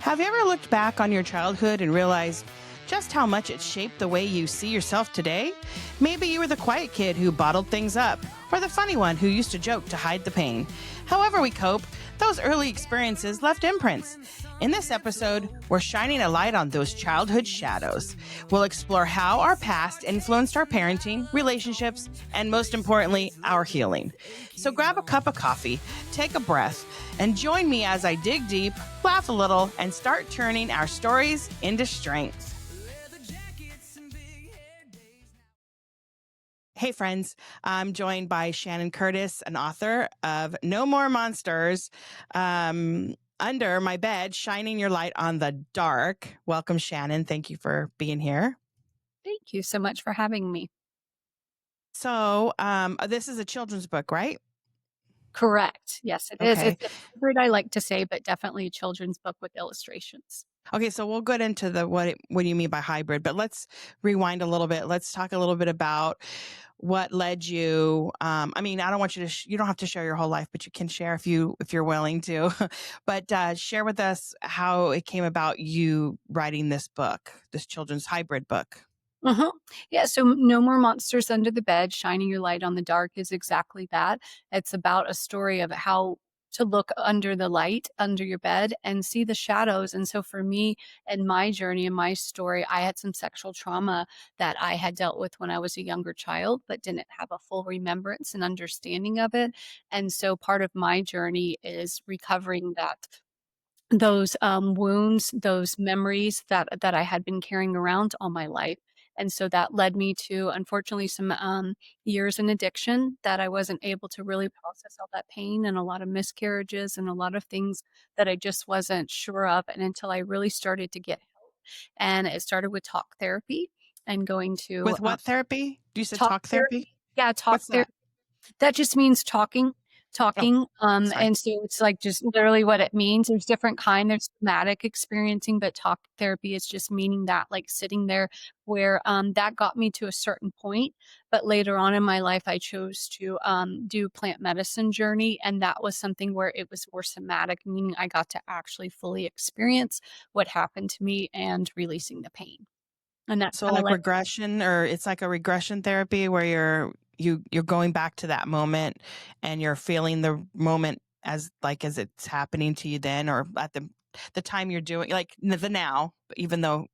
Have you ever looked back on your childhood and realized just how much it shaped the way you see yourself today? Maybe you were the quiet kid who bottled things up, or the funny one who used to joke to hide the pain. However we cope, those early experiences left imprints. In this episode, we're shining a light on those childhood shadows. We'll explore how our past influenced our parenting, relationships, and most importantly, our healing. So grab a cup of coffee, take a breath, and join me as I dig deep, laugh a little, and start turning our stories into strength. Hey friends, I'm joined by Shannon Curtis, an author of No More Monsters, Under My Bed, Shining Your Light on the Dark. Welcome, Shannon. Thank you for being here. Thank you so much for having me. So this is a children's book, right? Correct. Yes, it is. Okay. It's a hybrid, I like to say, but definitely a children's book with illustrations. Okay, so we'll get into what do you mean by hybrid, but let's rewind a little bit. Let's talk a little bit about what led you. I don't want you to. You don't have to share your whole life, but you can share if you're willing to. But share with us how it came about you writing this book, this children's hybrid book. Uh-huh. Yeah, so No More Monsters Under the Bed, Shining Your Light on the Dark is exactly that. It's about a story of how to look under the light, under your bed, and see the shadows. And so for me and my journey and my story, I had some sexual trauma that I had dealt with when I was a younger child, but didn't have a full remembrance and understanding of it. And so part of my journey is recovering those wounds, those memories that I had been carrying around all my life. And so that led me to, unfortunately, some years in addiction that I wasn't able to really process all that pain and a lot of miscarriages and a lot of things that I just wasn't sure of. And until I really started to get help. And it started with talk therapy and going to With what therapy? You said talk talk therapy. therapy? Yeah, talk What's therapy. that? That just means talking, Oh, talking, sorry. and so it's, like, just literally what it means. There's different there's somatic experiencing, but talk therapy is just meaning that, like, sitting there where, that got me to a certain point, but later on in my life, I chose to, do plant medicine journey, and that was something where it was more somatic, meaning I got to actually fully experience what happened to me and releasing the pain, and that So kinda like led. regression, or it's like a regression therapy where you're going back to that moment and you're feeling the moment as it's happening to you then, or at the time you're doing, like the now, even though,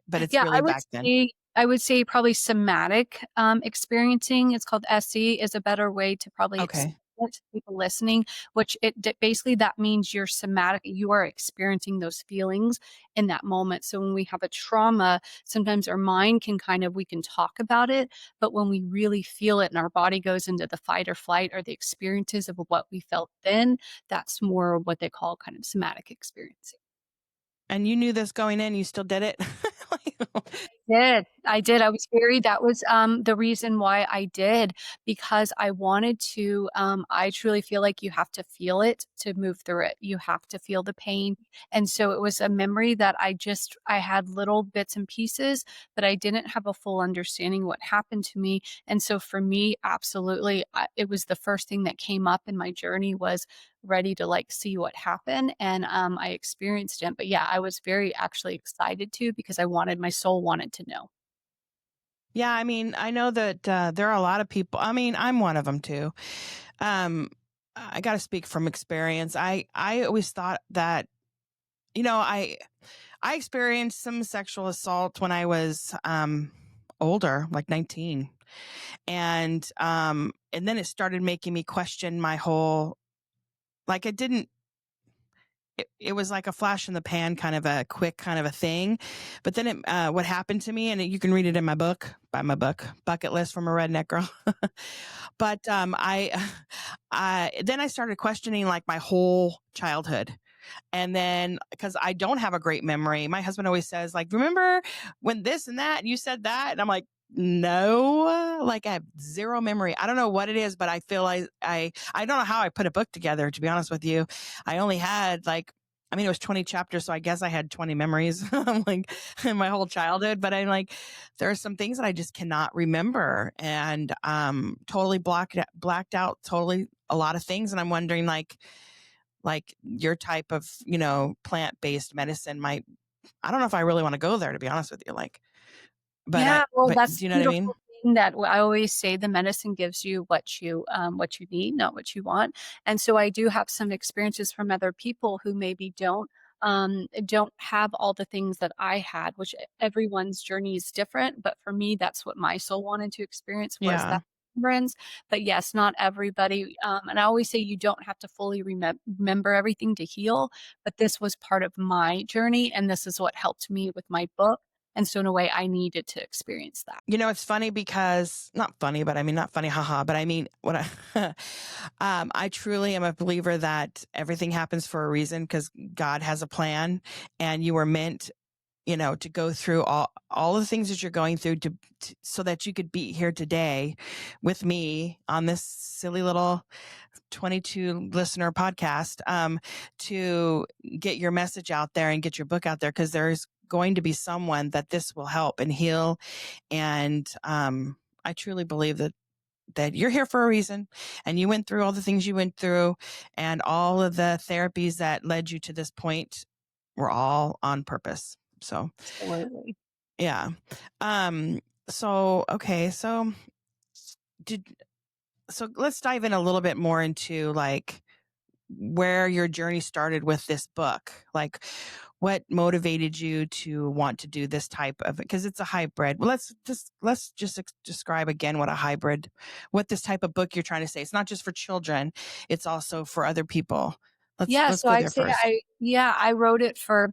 but it's Yeah, really back then. I would say probably somatic, experiencing, it's called SE, is a better way to probably explain Okay. it to people listening, which basically that means you are experiencing those feelings in that moment. So when we have a trauma, sometimes our mind can we can talk about it, but when we really feel it and our body goes into the fight or flight or the experiences of what we felt then, that's more what they call kind of somatic experiencing. And you knew this going in, you still did it? Did. I did. That was, the reason why I did, because I wanted to, I truly feel like you have to feel it to move through it. You have to feel the pain. And so it was a memory that I had little bits and pieces, but I didn't have a full understanding what happened to me. And so for me, absolutely, it was the first thing that came up in my journey was ready to see what happened, and I experienced it. But yeah, I was very actually excited to because my soul wanted to know. Yeah, I know that there are a lot of people. I'm one of them too. I got to speak from experience. I always thought that, I experienced some sexual assault when I was older, like 19. And then it started making me question my whole, like it didn't it was like a flash in the pan, kind of a quick kind of a thing. But then what happened to me, and you can read it in my book, Bucket List from a Redneck Girl. But then I started questioning like my whole childhood. And then, because I don't have a great memory, my husband always says, like, remember when this and that, and you said that? And I'm like, no, like I have zero memory. I don't know what it is, but I feel like I don't know how I put a book together, to be honest with you. I only had it was 20 chapters, so I guess I had 20 memories like in my whole childhood. But I'm like, there are some things that I just cannot remember, and totally blacked out totally a lot of things. And I'm wondering, like, like your type of, plant-based medicine might, I don't know if I really want to go there, to be honest with you. Like, Yeah, well, but that's do you the know what I mean? beautiful thing that I always say the medicine gives you what you need, not what you want. And so I do have some experiences from other people who maybe don't have all the things that I had, which everyone's journey is different. But for me, that's what my soul wanted to experience was Yeah. that remembrance. But yes, not everybody. And I always say you don't have to fully remember everything to heal. But this was part of my journey, and this is what helped me with my book and so in a way, I needed to experience that. It's funny because not funny, but I mean not funny, haha. But I mean what I, I truly am a believer that everything happens for a reason because God has a plan, and you were meant, to go through all the things that you're going through so that you could be here today with me on this silly little 22 listener podcast, to get your message out there and get your book out there because there's going to be someone that this will help and heal. And I truly believe that you're here for a reason, and you went through all the things you went through, and all of the therapies that led you to this point were all on purpose. So Absolutely. yeah. Um, so okay, did so let's dive in a little bit more into like where your journey started with this book. Like what motivated you to want to do this type of, because it's a hybrid. Well, let's just describe again what this type of book you're trying to say. It's not just for children, it's also for other people. Let's Yeah, let's so go I'd there say first. I wrote it for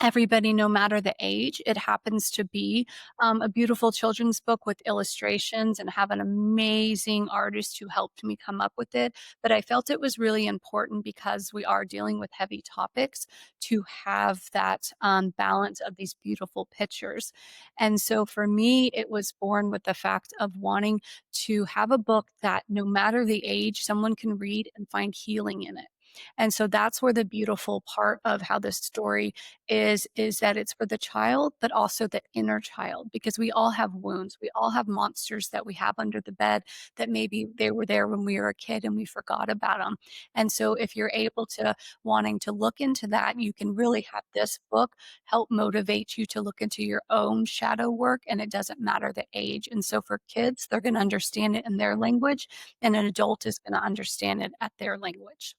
everybody, no matter the age. It happens to be a beautiful children's book with illustrations and have an amazing artist who helped me come up with it. But I felt it was really important because we are dealing with heavy topics to have that balance of these beautiful pictures. And so for me, it was born with the fact of wanting to have a book that no matter the age, someone can read and find healing in it. And so that's where the beautiful part of how this story is that it's for the child, but also the inner child, because we all have wounds. We all have monsters that we have under the bed that maybe they were there when we were a kid and we forgot about them. And so if you're able to wanting to look into that, you can really have this book help motivate you to look into your own shadow work, and it doesn't matter the age. And so for kids, they're going to understand it in their language, and an adult is going to understand it at their language.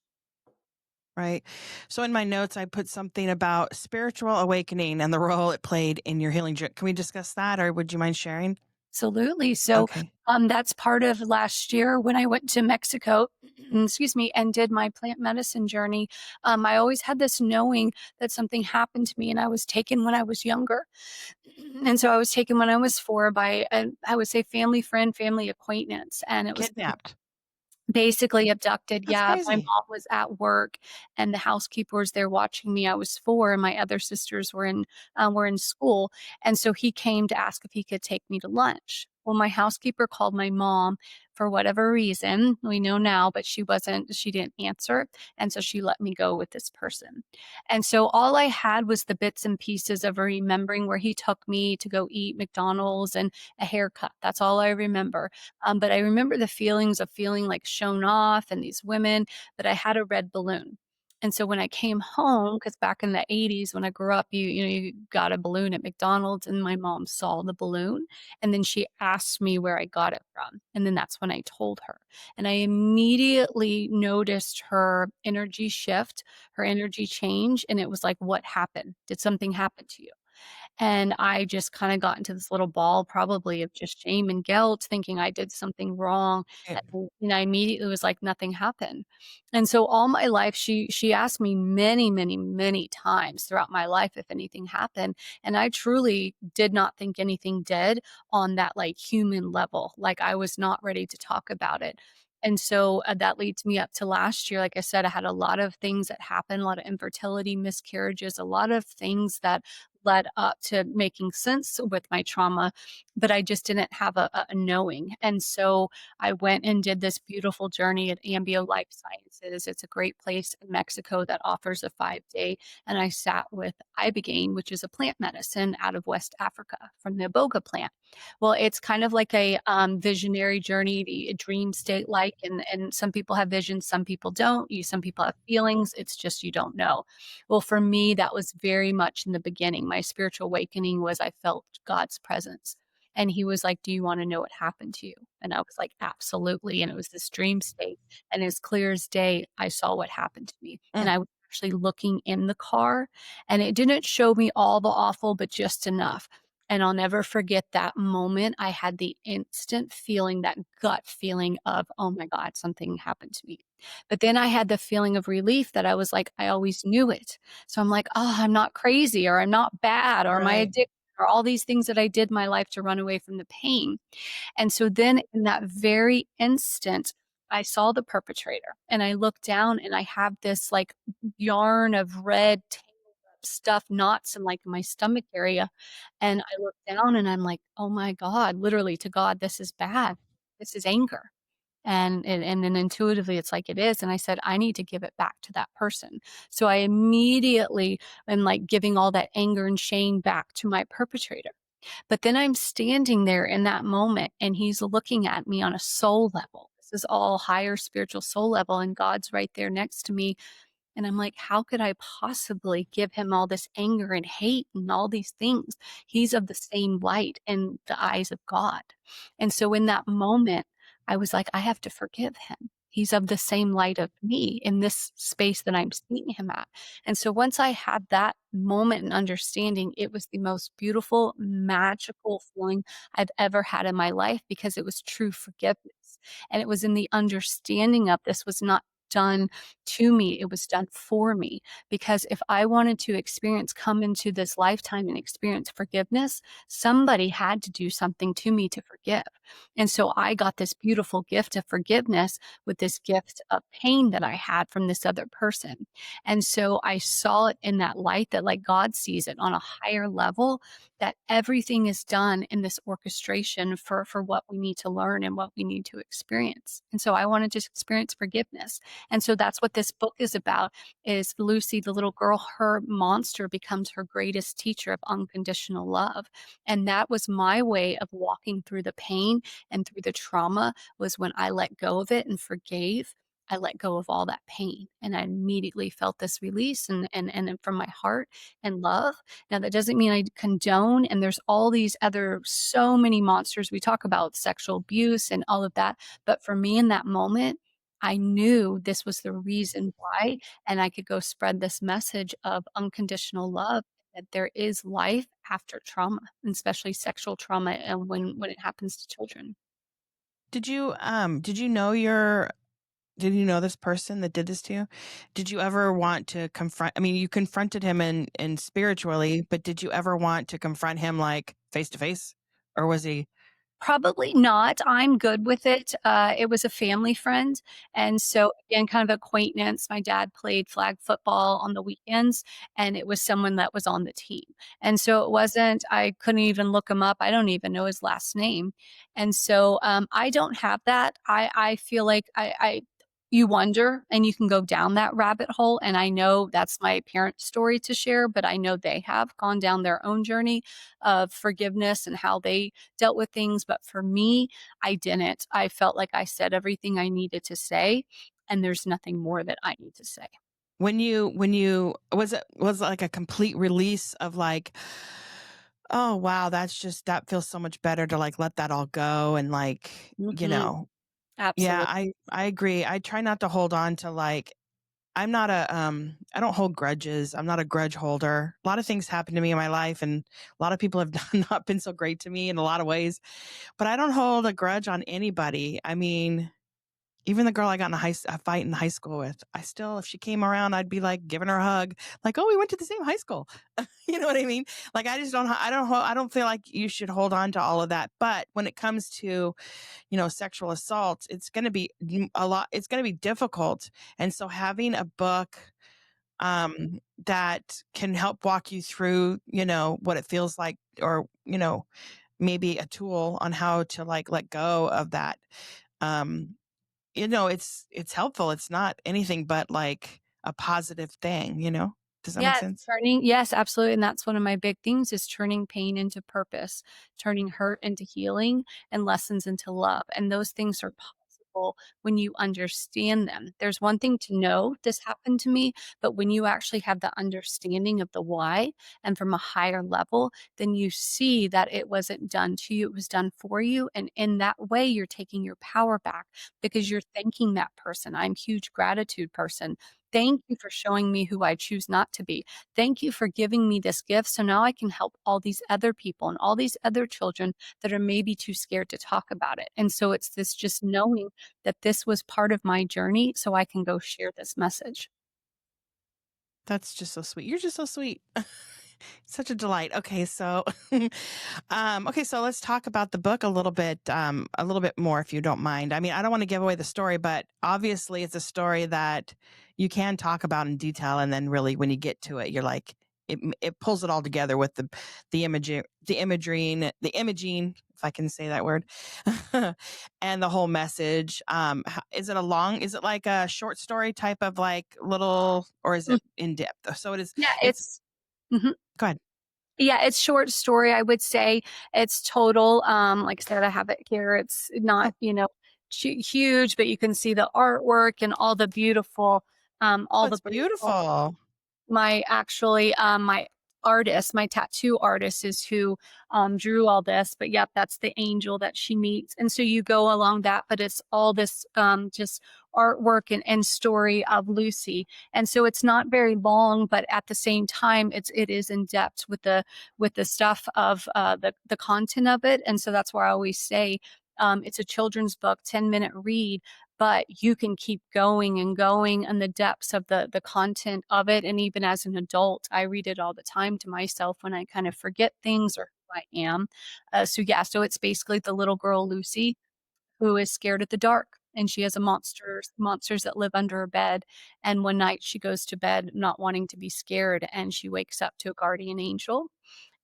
Right. So in my notes, I put something about spiritual awakening and the role it played in your healing journey. Can we discuss that, or would you mind sharing? Absolutely. So, Okay. that's part of last year when I went to Mexico, excuse me, and did my plant medicine journey. I always had this knowing that something happened to me, and I was taken when I was younger. And so I was taken when I was 4 by, I would say, family friend, family acquaintance, and it was Kidnapped. basically abducted, That's yeah. My crazy. mom was at work, and the housekeeper was there watching me. I was 4, and my other sisters were in school, and so he came to ask if he could take me to lunch. Well, my housekeeper called my mom for whatever reason, we know now, but she didn't answer, and so she let me go with this person. And so all I had was the bits and pieces of remembering where he took me to go eat McDonald's and a haircut. That's all I remember. But I remember the feelings of feeling like shown off and these women, but I had a red balloon. And so when I came home, because back in the 80s when I grew up, you got a balloon at McDonald's, and my mom saw the balloon, and then she asked me where I got it from. And then that's when I told her. And I immediately noticed her energy shift, her energy change. And it was like, what happened? Did something happen to you? And I just kinda got into this little ball probably of just shame and guilt, thinking I did something wrong, Right. and I immediately was like, nothing happened. And so all my life, she asked me many, many, many times throughout my life if anything happened, and I truly did not think anything did on that, like, human level, like, I was not ready to talk about it. And so, that leads me up to last year. Like I said, I had a lot of things that happened, a lot of infertility, miscarriages, a lot of things that led up to making sense with my trauma, but I just didn't have a knowing. And so I went and did this beautiful journey at Ambio Life Sciences. It's a great place in Mexico that offers a 5 day. And I sat with ibogaine, which is a plant medicine out of West Africa from the iboga plant. Well, it's kind of like a visionary journey, a dream state like, and some people have visions, some people don't. Some people have feelings. It's just you don't know. Well, for me, that was very much in the beginning. My spiritual awakening was I felt God's presence. And he was like, "Do you want to know what happened to you?" And I was like, "Absolutely." And it was this dream state. And as clear as day, I saw what happened to me. And Mm. I was actually looking in the car, and it didn't show me all the awful, but just enough. And I'll never forget that moment. I had the instant feeling, that gut feeling of, oh my God, something happened to me. But then I had the feeling of relief that I was like, I always knew it. So I'm like, oh, I'm not crazy, or I'm not bad, or my Right. addiction, or all these things that I did in my life to run away from the pain. And so then in that very instant, I saw the perpetrator and I looked down and I have this like yarn of red stuff, knots in like my stomach area. And I look down and I'm like, oh my God, literally to God, this is bad. This is anger. And then intuitively it's like it is. And I said, I need to give it back to that person. So I immediately am like giving all that anger and shame back to my perpetrator. But then I'm standing there in that moment and he's looking at me on a soul level. This is all higher spiritual soul level, and God's right there next to me, and I'm like, how could I possibly give him all this anger and hate and all these things? He's of the same light in the eyes of God. And so in that moment, I was like, I have to forgive him. He's of the same light of me in this space that I'm seeing him at. And so once I had that moment and understanding, it was the most beautiful, magical feeling I've ever had in my life, because it was true forgiveness. And it was in the understanding of this was not done to me, it was done for me. Because if I wanted to come into this lifetime and experience forgiveness, somebody had to do something to me to forgive. And so I got this beautiful gift of forgiveness with this gift of pain that I had from this other person. And so I saw it in that light that, like, God sees it on a higher level, that everything is done in this orchestration for what we need to learn and what we need to experience. And so I wanted to experience forgiveness. And so that's what this book is about, is Lucy, the little girl, her monster becomes her greatest teacher of unconditional love. And that was my way of walking through the pain and through the trauma, was when I let go of it and forgave. I let go of all that pain, and I immediately felt this release and from my heart and love. Now that doesn't mean I condone, and there's all these other so many monsters we talk about, sexual abuse and all of that. But for me in that moment, I knew this was the reason why, and I could go spread this message of unconditional love, that there is life after trauma, and especially sexual trauma, and when it happens to children. Did you know this person that did this to you? Did you ever want to confront, I mean, you confronted him in spiritually, but did you ever want to confront him like face to face? Or was he Probably not. I'm good with it. It was a family friend, and so, again, kind of acquaintance. My dad played flag football on the weekends, and it was someone that was on the team. And so it wasn't, I couldn't even look him up. I don't even know his last name. And so, I don't have that. I feel like I you wonder, and you can go down that rabbit hole, and I know that's my parents' story to share, but I know they have gone down their own journey of forgiveness and how they dealt with things. But for me, I didn't. I felt like I said everything I needed to say, and there's nothing more that I need to say. when you was it like a complete release of like, oh wow, that feels so much better to like let that all go and like, Mhm. yeah, Absolutely. I agree. I try not to hold on to like, I don't hold grudges. I'm not a grudge holder. A lot of things happen to me in my life and a lot of people have not been so great to me in a lot of ways, but I don't hold a grudge on anybody. I mean, even the girl I got in a fight in high school with, I still, if she came around, I'd be like giving her a hug, like, oh, we went to the same high school. You know what I mean? Like, I just don't, I don't feel like you should hold on to all of that. But when it comes to, sexual assault, it's going to be a lot, it's going to be difficult. And so having a book, that can help walk you through, what it feels like, or, maybe a tool on how to like let go of that. Um, it's helpful. It's not anything but like a positive thing. Does that make Yes, sense? turning yes, absolutely, and that's one of my big things is turning pain into purpose, turning hurt into healing, and lessons into love, and those things are possible when you understand them. There's one thing to know this happened to me, but when you actually have the understanding of the why and from a higher level, then you see that it wasn't done to you, it was done for you, and in that way, you're taking your power back because you're thanking that person. I'm a huge gratitude person. Thank you for showing me who I choose not to be. Thank you for giving me this gift so now I can help all these other people and all these other children that are maybe too scared to talk about it. And so it's this just knowing that this was part of my journey so I can go share this message. That's just so sweet. You're just so sweet. Such a delight. Okay, so okay, so let's talk about the book a little bit more if you don't mind. I mean, I don't want to give away the story, but obviously it's a story that you can talk about in detail, and then really when you get to it, you're like it pulls it all together with the imaging, if I can say that word, and the whole message. Is it like a short story type of like little, or is Mm, it in depth? So yeah, it's it's mhm. go ahead. Yeah, it's short story, I would say. It's total, like I said, I have it here. It's not, Oh, huge, but you can see the artwork and oh, all the it's beautiful beautiful. my artist, my tattoo artist is who, drew all this, but yep, that's the angel that she meets, and so you go along that, but it's all this, just artwork and story of Lucy, and so it's not very long, but at the same time, it is in depth with the stuff of, the content of it, and so that's why I always say, it's a children's book, 10-minute read, but you can keep going and going in the depths of the content of it, and even as an adult, I read it all the time to myself when I kind of forget things or who I am. So yeah, so it's basically the little girl Lucy who is scared at the dark, and she has a monsters that live under her bed, and one night she goes to bed not wanting to be scared, and she wakes up to a guardian angel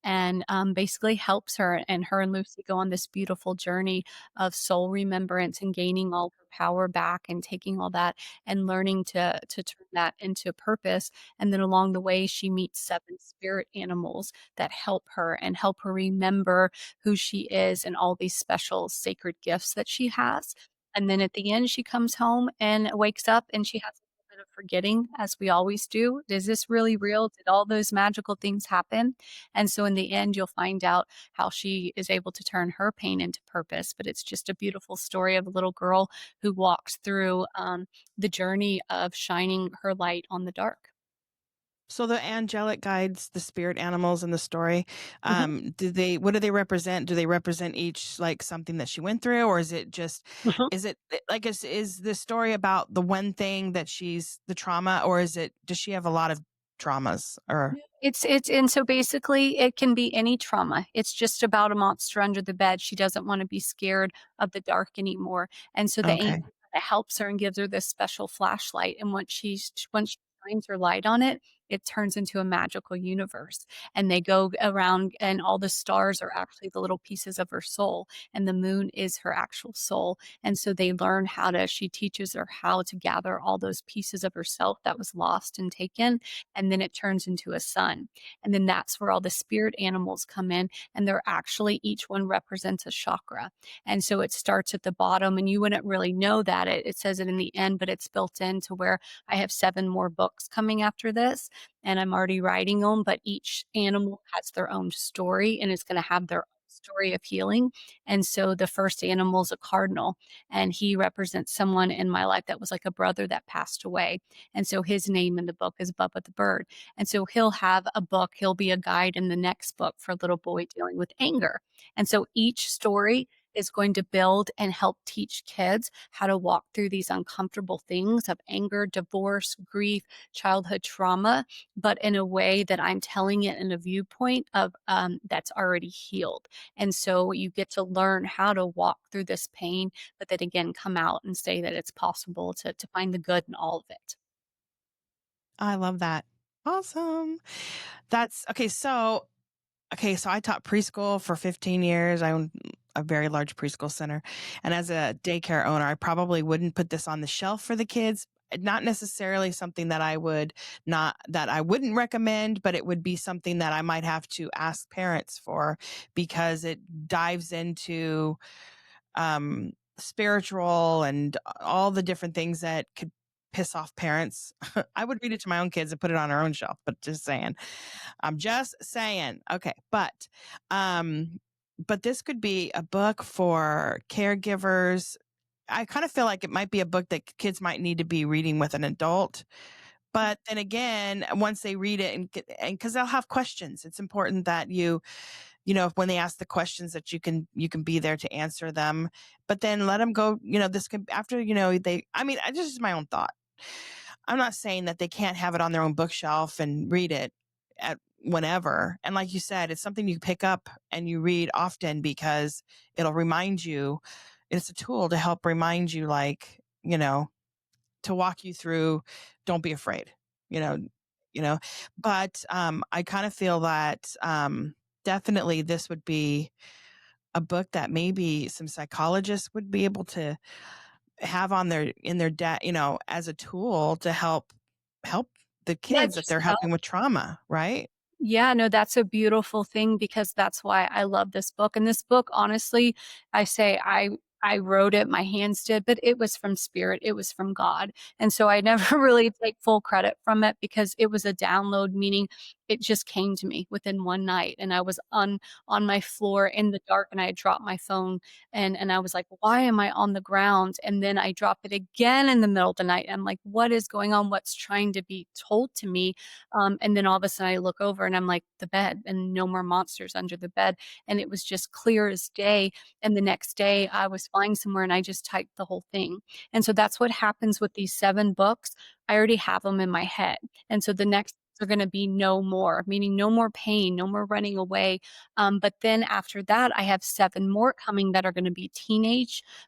and basically helps her. And her and Lucy go on this beautiful journey of soul remembrance and gaining all her power back and taking all that and learning to turn that into purpose. And then along the way, she meets 7 spirit animals that help her and help her remember who she is and all these special sacred gifts that she has. And then at the end, she comes home and wakes up and she has a little bit of forgetting, as we always do. Is this really real? Did all those magical things happen? And so in the end, you'll find out how she is able to turn her pain into purpose. But it's just a beautiful story of a little girl who walks through the journey of shining her light on the dark. So the angelic guides, the spirit animals in the story, Mhm, what do they represent? Do they represent each like something that she went through, or is it just, mhm. is it like, is the story about the one thing that she's the trauma, or does she have a lot of traumas, or? It's and so basically it can be any trauma. It's just about a monster under the bed. She doesn't wanna be scared of the dark anymore, and so the Okay. angel kinda helps her and gives her this special flashlight, and once she shines her light on it, it turns into a magical universe, and they go around and all the stars are actually the little pieces of her soul, and the moon is her actual soul, and so they learn how to she teaches her how to gather all those pieces of herself that was lost and taken, and then it turns into a sun. And then that's where all the spirit animals come in, and they're actually each one represents a chakra. And so it starts at the bottom, and you wouldn't really know that. It says it in the end, but it's built into where I have 7 more books coming after this, and I'm already writing them. But each animal has their own story and is going to have their own story of healing. And so the first animal is a cardinal, and he represents someone in my life that was like a brother that passed away. And so his name in the book is Bubba the Bird. And so he'll have a book, he'll be a guide in the next book for a little boy dealing with anger. And so each story is going to build and help teach kids how to walk through these uncomfortable things of anger, divorce, grief, childhood trauma, but in a way that I'm telling it in a viewpoint of that's already healed. And so you get to learn how to walk through this pain, but then again, come out and say that it's possible to find the good in all of it. I love that. Awesome. That's okay. So I taught preschool for 15 years. I own a very large preschool center. And as a daycare owner, I probably wouldn't put this on the shelf for the kids. Not necessarily something that I wouldn't recommend, but it would be something that I might have to ask parents for because it dives into spiritual and all the different things that could piss off parents. I would read it to my own kids and put it on our own shelf, but just saying. I'm just saying. Okay, but this could be a book for caregivers. I kind of feel like it might be a book that kids might need to be reading with an adult. But then again, once they read it and because they'll have questions, it's important that when they ask the questions that you can be there to answer them. But then let them go. This could after they. I mean, this is my own thought. I'm not saying that they can't have it on their own bookshelf and read it at whenever. And like you said, it's something you pick up and you read often because it'll remind you. It's a tool to help remind you, like, to walk you through, don't be afraid, you know, you know. But I kind of feel that definitely this would be a book that maybe some psychologists would be able to have on their in their debt, as a tool to help the Yeah, kids that just they're helping with trauma, right? Yeah, no, that's a beautiful thing because that's why I love this book. And this book, honestly, I wrote it, my hands did, but it was from spirit, it was from God. And so I never really take full credit from it because it was a download, meaning it just came to me within one night. And I was on my floor in the dark and I had dropped my phone and I was like, why am I on the ground? And then I drop it again in the middle of the night. I'm like, what is going on? What's trying to be told to me? And then all of a sudden I look over and I'm like, the bed and no more monsters under the bed. And it was just clear as day. And the next day I was flying somewhere and I just typed the whole thing. And so that's what happens with these 7 books. I already have them in my head. And so the next are going to be no more, meaning no more pain, no more running away. But then after that, I have 7 more coming that are going to be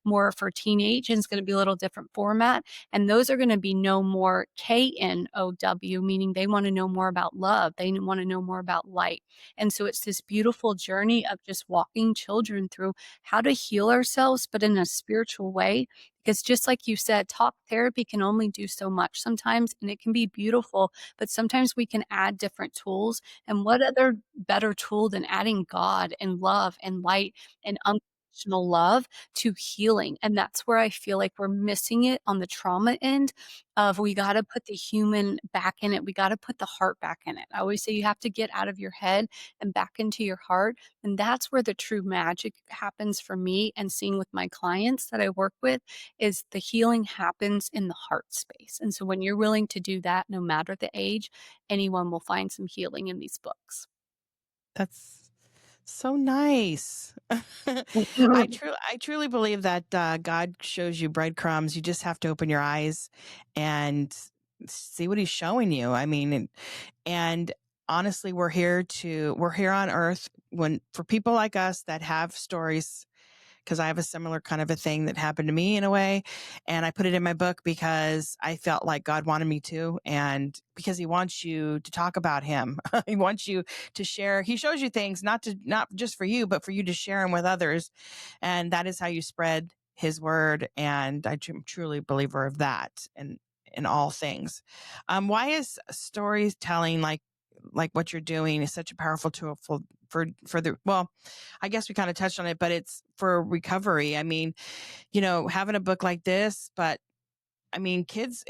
more for teenage, and it's going to be a little different format. And those are going to be no more KNOW, meaning they want to know more about love. They want to know more about light. And so it's this beautiful journey of just walking children through how to heal ourselves, but in a spiritual way. Because just like you said, talk therapy can only do so much sometimes, and it can be beautiful, but sometimes we can add different tools. And what other better tool than adding God and love and light and unconditional love to healing? And that's where I feel like we're missing it on the trauma end of we got to put the human back in it. We got to put the heart back in it. I always say you have to get out of your head and back into your heart. And that's where the true magic happens for me and seeing with my clients that I work with is the healing happens in the heart space. And so when you're willing to do that, no matter the age, anyone will find some healing in these books. That's so nice. I truly believe that God shows you breadcrumbs. You just have to open your eyes and see what He's showing you. I mean, and honestly, we're here on Earth when for people like us that have stories because I have a similar kind of a thing that happened to me in a way. And I put it in my book because I felt like God wanted me to, and because He wants you to talk about Him. He wants you to share. He shows you things not just for you, but for you to share them with others. And that is how you spread His word. And I'm truly a believer of that and in all things. Why is storytelling like what you're doing is such a powerful tool for the well, I guess we kind of touched on it, but it's for recovery. I mean, having a book like this, but I mean, kids,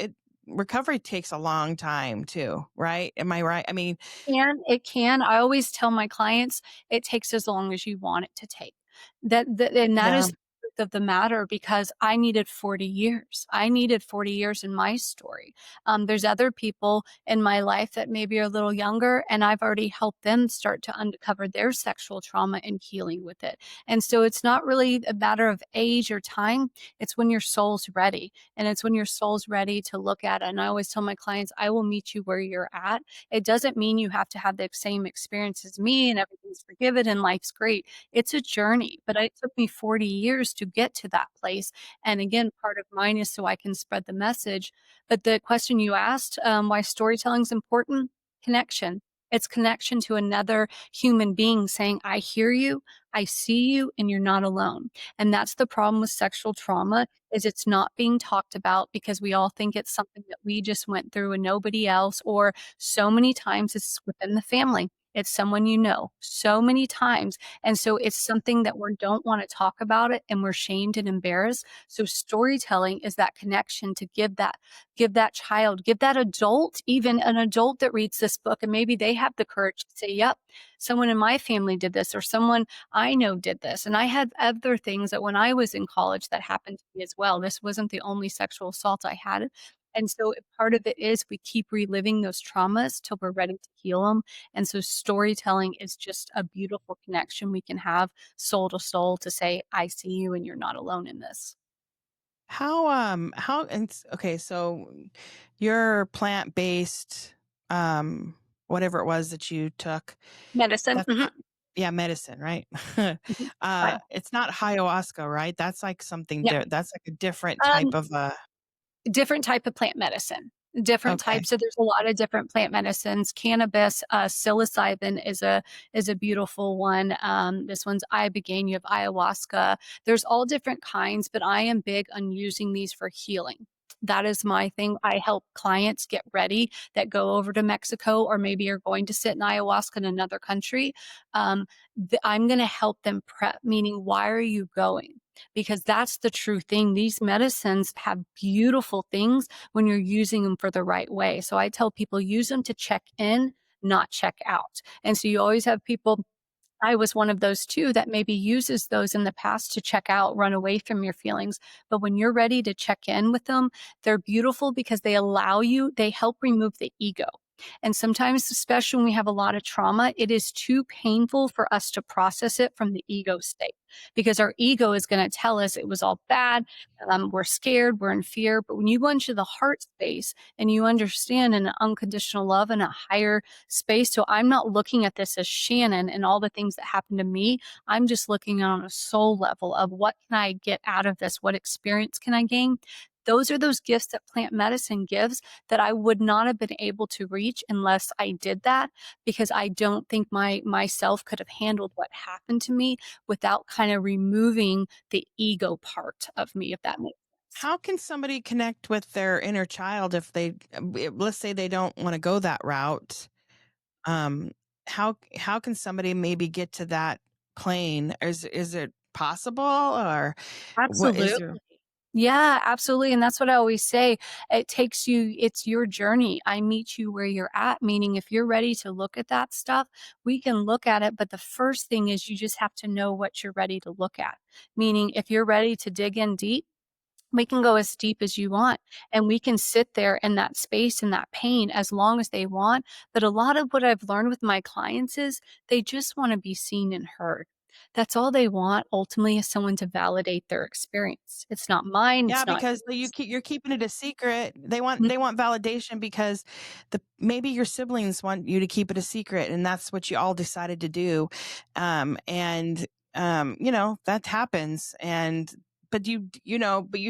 recovery takes a long time too, right? Am I right? I mean, It can. I always tell my clients it takes as long as you want it to take. And that yeah, is the truth of the matter because I needed 40 years. I needed 40 years in my story. There's other people in my life that maybe are a little younger, and I've already helped them start to uncover their sexual trauma and healing with it. And so it's not really a matter of age or time. It's when your soul's ready. And it's when your soul's ready to look at it. And I always tell my clients, I will meet you where you're at. It doesn't mean you have to have the same experience as me and everything's forgiven and life's great. It's a journey, but it took me 40 years to get to that place. And again, part of mine is so I can spread the message. But the question you asked, why storytelling is important, connection. It's connection to another human being saying, I hear you, I see you, and you're not alone. And that's the problem with sexual trauma is it's not being talked about because we all think it's something that we just went through and nobody else, or so many times it's within the family. It's someone you know so many times. And so it's something that we don't want to talk about it and we're shamed and embarrassed. So storytelling is that connection to give that child, give that adult, even an adult that reads this book, and maybe they have the courage to say, yep, someone in my family did this, or someone I know did this. And I had other things that when I was in college that happened to me as well. This wasn't the only sexual assault I had. And so part of it is we keep reliving those traumas till we're ready to heal them. And so storytelling is just a beautiful connection we can have soul to soul to say, I see you and you're not alone in this. Okay, so your plant-based, um, whatever it was that you took, Medicine. that's not, yeah, medicine, right? Right. It's not ayahuasca, right? That's like something Yeah. that's like a different type Um, of, Different type of plant medicine. Different okay. types, so there's a lot of different plant medicines. Cannabis, psilocybin is a beautiful one. This one's ibogaine, you have ayahuasca. There's all different kinds, but I am big on using these for healing. That is my thing. I help clients get ready that go over to Mexico or maybe are going to sit in ayahuasca in another country. Um, I'm gonna help them prep, meaning, why are you going? Because that's the true thing. These medicines have beautiful things when you're using them for the right way. So I tell people use them to check in, not check out. And so you always have people, I was one of those too that maybe uses those in the past to check out, run away from your feelings. But when you're ready to check in with them, they're beautiful because they allow you, they help remove the ego. And sometimes, especially when we have a lot of trauma, it is too painful for us to process it from the ego state because our ego is going to tell us it was all bad. We're scared, we're in fear. But when you go into the heart space and you understand in an unconditional love and a higher space. So I'm not looking at this as Shannon and all the things that happened to me. I'm just looking on a soul level of what can I get out of this? What experience can I gain? Those are those gifts that plant medicine gives that I would not have been able to reach unless I did that because I don't think myself could have handled what happened to me without kind of removing the ego part of me, if that makes sense. How can somebody connect with their inner child if let's say they don't want to go that route? Um, how can somebody maybe get to that plane? Is it possible, or what is Absolutely. there? Yeah, absolutely. And that's what I always say. It takes you, it's your journey. I meet you where you're at, meaning if you're ready to look at that stuff, we can look at it. But the first thing is you just have to know what you're ready to look at. Meaning, if you're ready to dig in deep, we can go as deep as you want and we can sit there in that space and that pain as long as they want. But a lot of what I've learned with my clients is they just want to be seen and heard. That's all they want ultimately is someone to validate their experience. It's not mine, Yeah, it's not because yours. you're keeping it a secret. Mm, They want validation because maybe your siblings want you to keep it a secret, and that's what you all decided to do. And you know that happens, and but you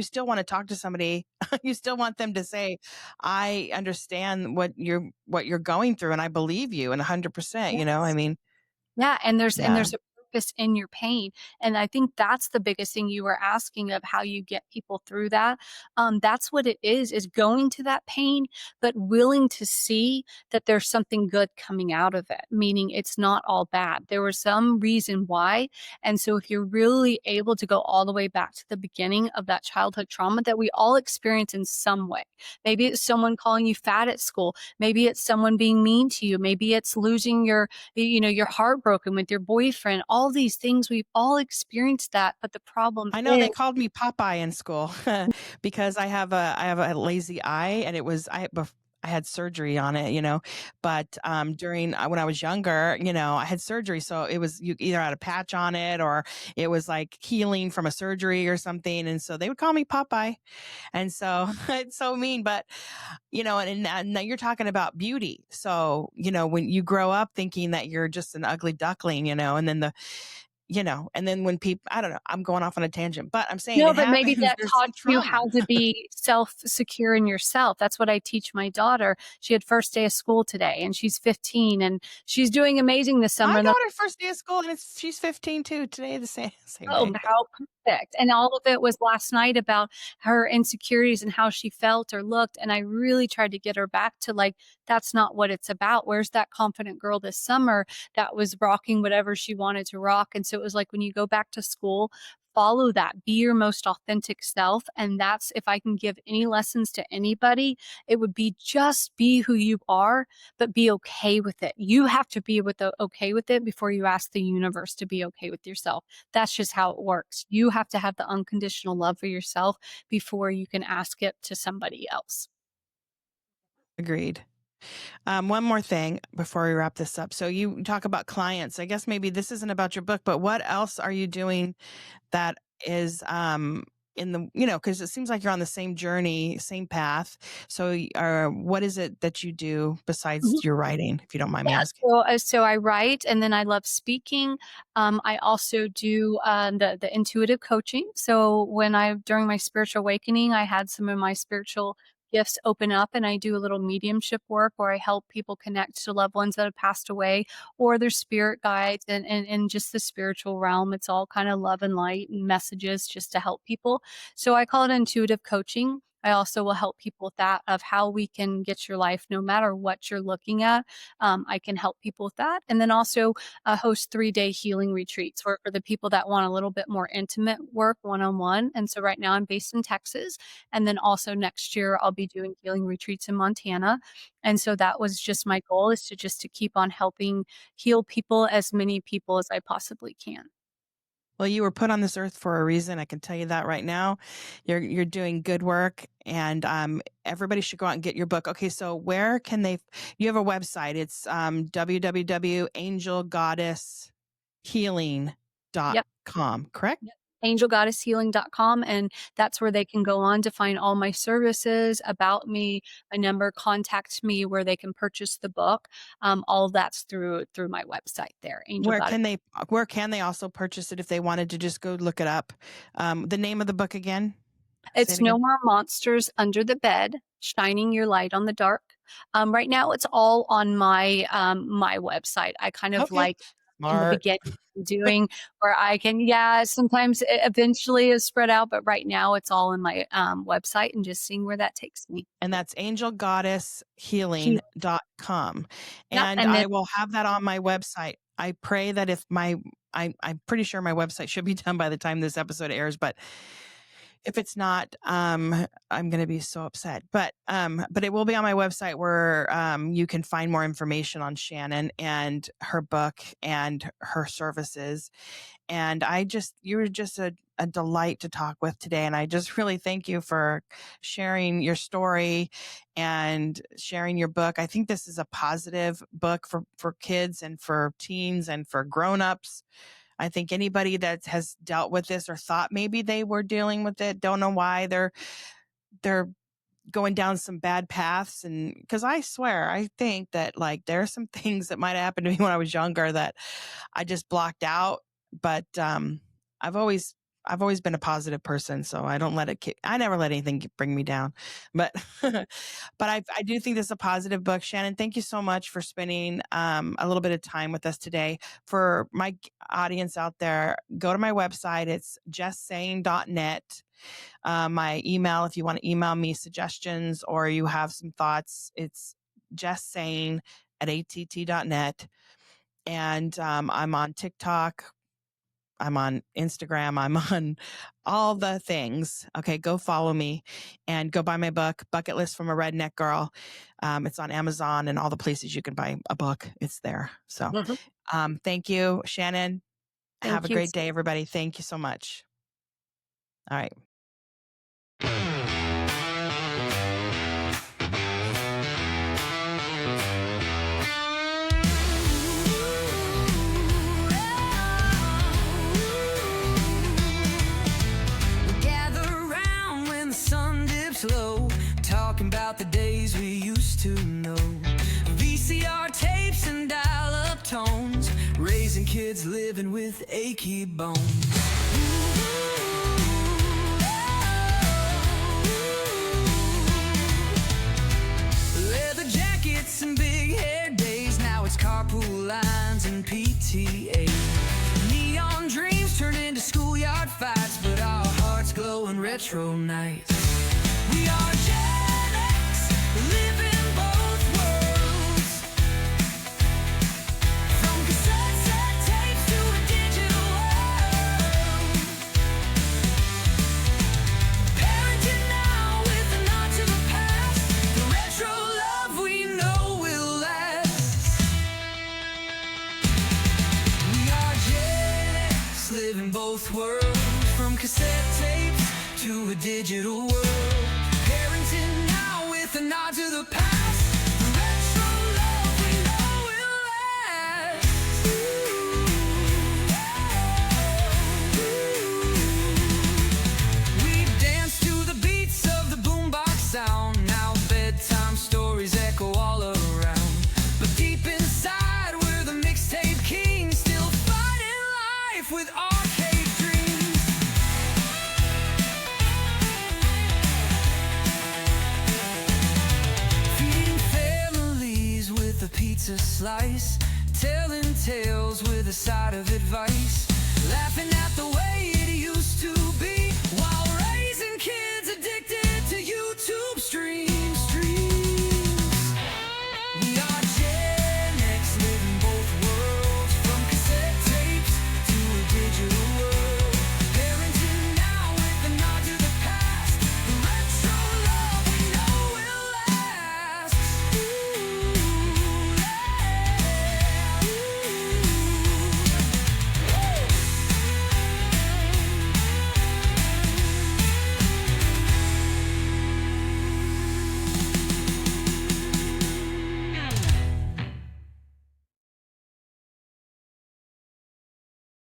still want to talk to somebody. You still want them to say, "I understand what you're going through, and I believe you, and 100%." You know, I yes. mean, Yeah, and yeah. there's a purpose in your pain, and I think that's the biggest thing you were asking of how you get people through that. That's what it is going to that pain, but willing to see that there's something good coming out of it, meaning it's not all bad. There was some reason why, and so if you're really able to go all the way back to the beginning of that childhood trauma that we all experience in some way. Maybe it's someone calling you fat at school, maybe it's someone being mean to you, maybe it's losing you're heartbroken with your boyfriend, all these things, we've all experienced that. But the problem I know is, they called me Popeye in school because I have a lazy eye, and I had surgery on it, you know. But during when I was younger, you know, I had surgery, so it was you either had a patch on it or it was like healing from a surgery or something, and so they would call me Popeye, and so it's so mean, but you know, and now you're talking about beauty, so you know when you grow up thinking that you're just an ugly duckling, you know, and then and then when people, I don't know, I'm going off on a tangent, but I'm saying No, it but maybe happens. that There's taught some you trauma. how to be self-secure in yourself. That's what I teach my daughter. She had first day of school today, and she's 15, and she's doing amazing this My summer, and daughter's first day of school, and she's 15 too. Today, the same oh, day. how perfect. And all of it was last night about her insecurities and how she felt or looked. And I really tried to get her back to like, that's not what it's about. Where's that confident girl this summer that was rocking whatever she wanted to rock? And so it was like when you go back to school, follow that, be your most authentic self. And that's if I can give any lessons to anybody, it would be just be who you are, but be okay with it. You have to be okay with it before you ask the universe to be okay with yourself. That's just how it works. You have to have the unconditional love for yourself before you can ask it to somebody else. Agreed. One more thing before we wrap this up. So you talk about clients. I guess maybe this isn't about your book, but what else are you doing that is in the, because it seems like you're on the same journey, same path. So what is it that you do besides your writing, if you don't mind me Yeah, asking? so I write, and then I love speaking. I also do the intuitive coaching. So when during my spiritual awakening, I had some of my spiritual gifts open up, and I do a little mediumship work where I help people connect to loved ones that have passed away or their spirit guides, and just the spiritual realm. It's all kind of love and light and messages just to help people. So I call it intuitive coaching. I also will help people with that of how we can get your life no matter what you're looking at. I can help people with that. And then also host 3-day healing retreats for the people that want a little bit more intimate work one-on-one. And so right now I'm based in Texas. And then also next year I'll be doing healing retreats in Montana. And so that was just my goal, is to keep on helping heal people, as many people as I possibly can. Well, you were put on this earth for a reason. I can tell you that right now. You're doing good work, and everybody should go out and get your book. Okay, so where can they? You have a website. It's Yep. www.angelgoddesshealing.com, correct? Yep. Angelgoddesshealing.com, and that's where they can go on to find all my services, about me, my number, contact me, where they can purchase the book. All of that's through my website there, Angel Where Goddess. can they? Where can they also purchase it if they wanted to just go look it up? The name of the book again? Say it It's No again. More Monsters Under the Bed, Shining Your Light on the Dark. Right now it's all on my website. I kind of Okay. like in the Smart. beginning doing where I can, yeah, sometimes it eventually is spread out, but right now it's all in my website, and just seeing where that takes me. And that's He, angelgoddesshealing.com. yep, And and then I will have that on my website. I pray that if I'm pretty sure my website should be done by the time this episode airs, but if it's not, I'm going to be so upset. But it will be on my website, where you can find more information on Shannon and her book and her services. And you were just a delight to talk with today. And I just really thank you for sharing your story and sharing your book. I think this is a positive book for kids and for teens and for grownups. I think anybody that has dealt with this or thought maybe they were dealing with it, don't know why they're going down some bad paths. And because I swear, I think that like there are some things that might have happened to me when I was younger that I just blocked out. But I've always been a positive person, so I don't let it. I never let anything bring me down. But I do think this is a positive book. Shannon, thank you so much for spending a little bit of time with us today. For my audience out there, go to my website. It's justsaying.net. My email, if you want to email me suggestions or you have some thoughts, it's justsaying@att.net. And I'm on TikTok. I'm on Instagram. I'm on all the things. Okay, go follow me and go buy my book, Bucket List from a Redneck Girl. It's on Amazon and all the places you can buy a book. It's there. So thank you, Shannon. Have a thank you. great day, everybody. Thank you so much. All right. Low, talking about the days we used to know. VCR tapes and dial-up tones, raising kids living with achy bones. Leather jackets and big hair days, now it's carpool lines and PTA. Neon dreams turn into schoolyard fights, but our hearts glow in retro nights. We are Gen X, living both worlds. From cassette tapes to a digital world. Parenting now with a nod to the past. The retro love we know will last. We are Gen X, living both worlds. From cassette tapes to a digital world. Parenting now with a nod to the past. The retro love we know will last. We've danced to the beats of the boombox sound. Now bedtime stories echo all around. But deep inside we're the mixtape kings, still fighting life with arcade dreams. Feeding families with a pizza slice, telling tales with a side of advice, laughing at the way